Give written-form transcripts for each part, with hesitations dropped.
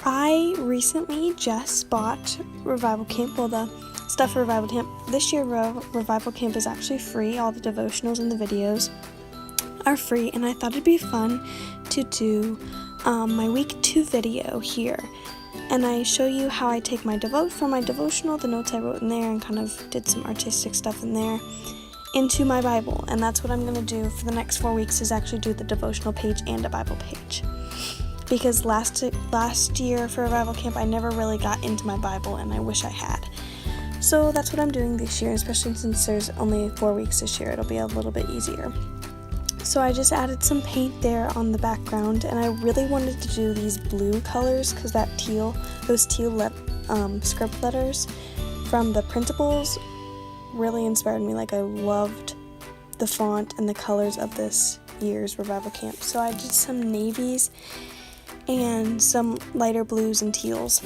I recently just bought Revival Camp, the stuff for Revival Camp. This year, Revival Camp is actually free. All the devotionals and the videos are free, and I thought it'd be fun to do my week 2 video here. And I show you how I take my devotional, the notes I wrote in there, and kind of did some artistic stuff in there, into my Bible. And that's what I'm going to do for the next 4 weeks, is actually do the devotional page and a Bible page. Because last year for Revival Camp, I never really got into my Bible, and I wish I had. So that's what I'm doing this year, especially since there's only 4 weeks this year. It'll be a little bit easier. So I just added some paint there on the background, and I really wanted to do these blue colors because those teal script letters from the printables really inspired me. Like, I loved the font and the colors of this year's Revival Camp. So I did some navies and some lighter blues and teals.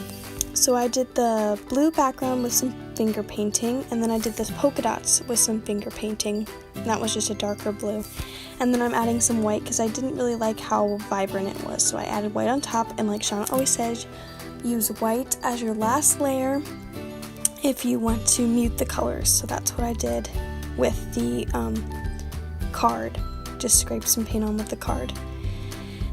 So I did the blue background with some finger painting, and then I did the polka dots with some finger painting. And that was just a darker blue. And then I'm adding some white because I didn't really like how vibrant it was. So I added white on top, and like Shauna always says, use white as your last layer if you want to mute the colors. So that's what I did with the card. Just scrape some paint on with the card.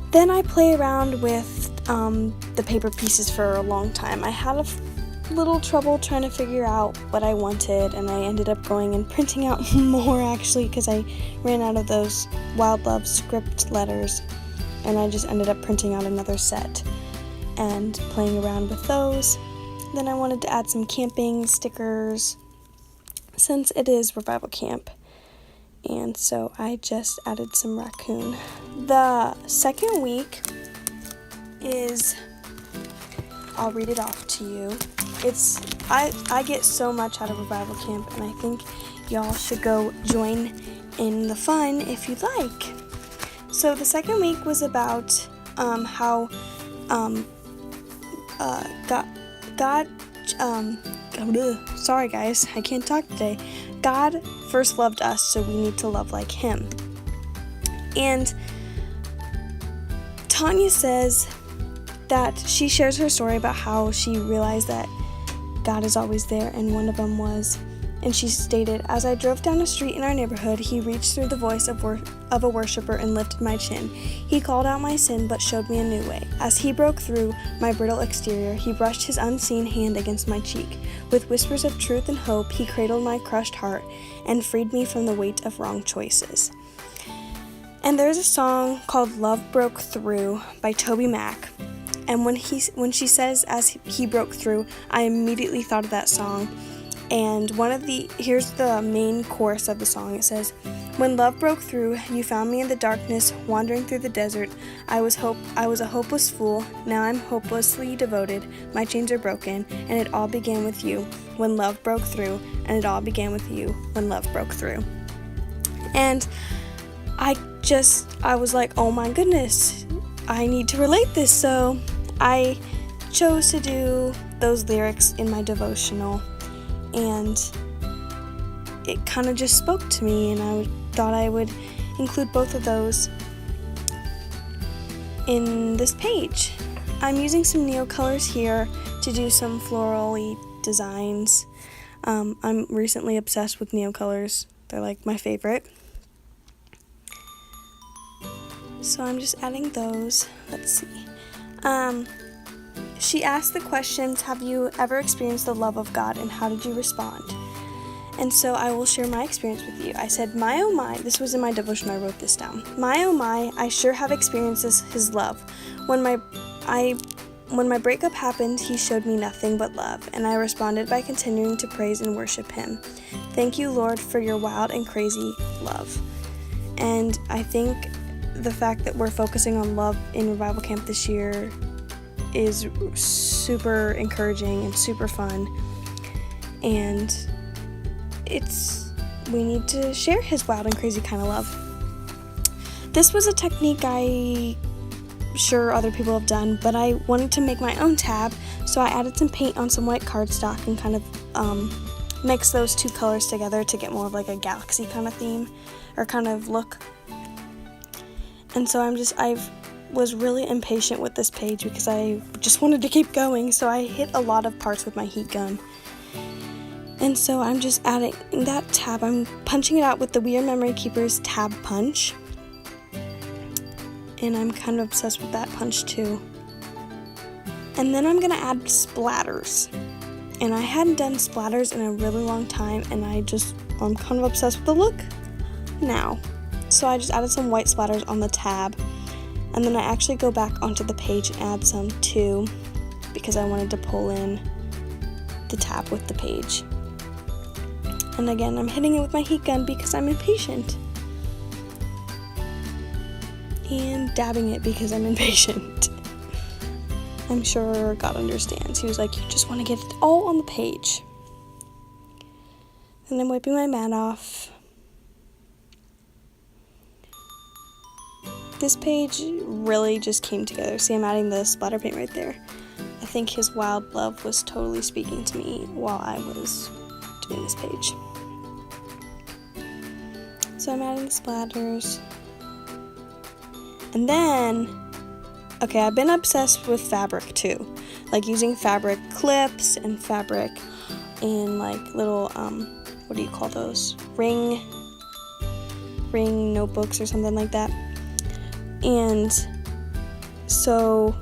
Then I play around with the paper pieces for a long time. I had a little trouble trying to figure out what I wanted, and I ended up going and printing out more actually because I ran out of those Wild Love script letters, and I just ended up printing out another set and playing around with those. Then I wanted to add some camping stickers since it is Revival Camp, and so I just added some raccoon. The second week is, I'll read it off to you. I get so much out of Revival Camp, and I think y'all should go join in the fun if you'd like. So the second week was about how sorry guys, I can't talk today. God first loved us, so we need to love like Him. And Tanya says that she shares her story about how she realized that God is always there, and one of them was, and she stated, "As I drove down a street in our neighborhood, He reached through the voice of a worshiper and lifted my chin. He called out my sin, but showed me a new way. As He broke through my brittle exterior, He brushed His unseen hand against my cheek. With whispers of truth and hope, He cradled my crushed heart and freed me from the weight of wrong choices." And there's a song called "Love Broke Through" by Toby Mac. And when she says, "as He broke through," I immediately thought of that song. And here's the main chorus of the song. It says, "When love broke through, you found me in the darkness, wandering through the desert. I was a hopeless fool. Now I'm hopelessly devoted. My chains are broken, and it all began with you. When love broke through, and it all began with you. When love broke through." And I was like, oh my goodness, I need to relate this. So I chose to do those lyrics in my devotional, and it kind of just spoke to me, and I thought I would include both of those in this page. I'm using some Neocolors here to do some floral-y designs. I'm recently obsessed with Neocolors. They're like my favorite. So I'm just adding those. Let's see. She asked the questions, have you ever experienced the love of God, and how did you respond? And so I will share my experience with you. I said, my oh my, this was in my devotion, I wrote this down. My oh my, I sure have experienced His love. When my breakup happened, He showed me nothing but love, and I responded by continuing to praise and worship Him. Thank you, Lord, for your wild and crazy love. And I think the fact that we're focusing on love in Revival Camp this year is super encouraging and super fun, and we need to share His wild and crazy kind of love. This was a technique I'm sure other people have done, but I wanted to make my own tab, so I added some paint on some white cardstock and kind of mixed those two colors together to get more of like a galaxy kind of theme or kind of look. And so I've was really impatient with this page because I just wanted to keep going, so I hit a lot of parts with my heat gun. And so I'm just adding that tab. I'm punching it out with the Weird Memory Keeper's tab punch. And I'm kind of obsessed with that punch too. And then I'm gonna add splatters. And I hadn't done splatters in a really long time, and I'm kind of obsessed with the look now. So I just added some white splatters on the tab. And then I actually go back onto the page and add some too, because I wanted to pull in the tab with the page. And again, I'm hitting it with my heat gun because I'm impatient. And dabbing it because I'm impatient. I'm sure God understands. He was like, you just want to get it all on the page. And I'm wiping my mat off. This page really just came together. See, I'm adding the splatter paint right there. I think his wild love was totally speaking to me while I was doing this page. So I'm adding the splatters. And then, okay, I've been obsessed with fabric too. Like using fabric clips and fabric in like little, what do you call those? Ring notebooks or something like that. And so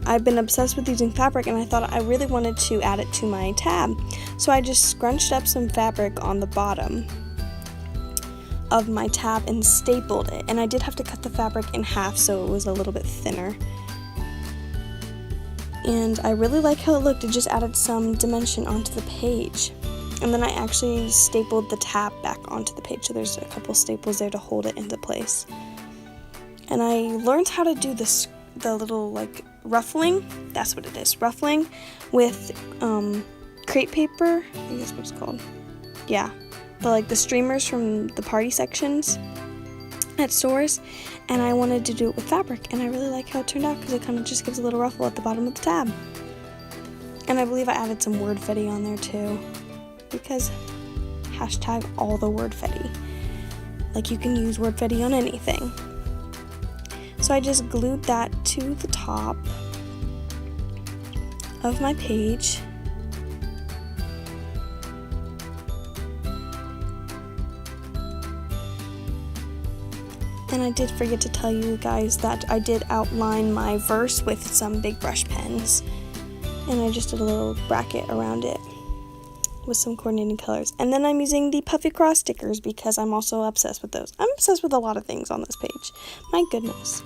I've been obsessed with using fabric, and I thought I really wanted to add it to my tab. So I just scrunched up some fabric on the bottom of my tab and stapled it. And I did have to cut the fabric in half so it was a little bit thinner. And I really like how it looked. It just added some dimension onto the page. And then I actually stapled the tab back onto the page, so there's a couple staples there to hold it into place. And I learned how to do this, the little like ruffling, that's what it is, ruffling with crepe paper, I think that's what it's called. Yeah, the streamers from the party sections at stores, and I wanted to do it with fabric, and I really like how it turned out because it kind of just gives a little ruffle at the bottom of the tab. And I believe I added some wordfetti on there too, because hashtag all the wordfetti. Like, you can use wordfetti on anything. So I just glued that to the top of my page. And I did forget to tell you guys that I did outline my verse with some big brush pens. And I just did a little bracket around it with some coordinating colors. And then I'm using the Puffy cross stickers because I'm also obsessed with those. I'm obsessed with a lot of things on this page. My goodness.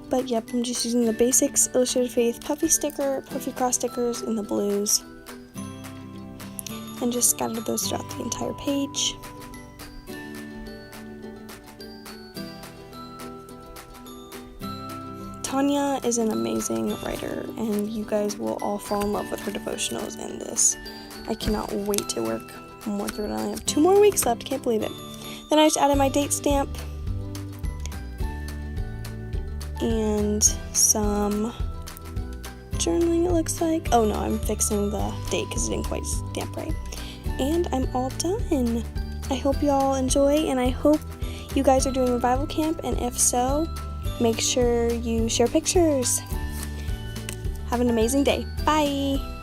But yep, I'm just using the Basics Illustrated Faith Puffy sticker, Puffy cross stickers in the blues. And just scattered those throughout the entire page. Tanya is an amazing writer, and you guys will all fall in love with her devotionals in this. I cannot wait to work more through it. I only have 2 more weeks left, can't believe it. Then I just added my date stamp and some journaling, it looks like. Oh no, I'm fixing the date because it didn't quite stamp right. And I'm all done. I hope you all enjoy, and I hope you guys are doing revival camp, and if so, make sure you share pictures. Have an amazing day. Bye!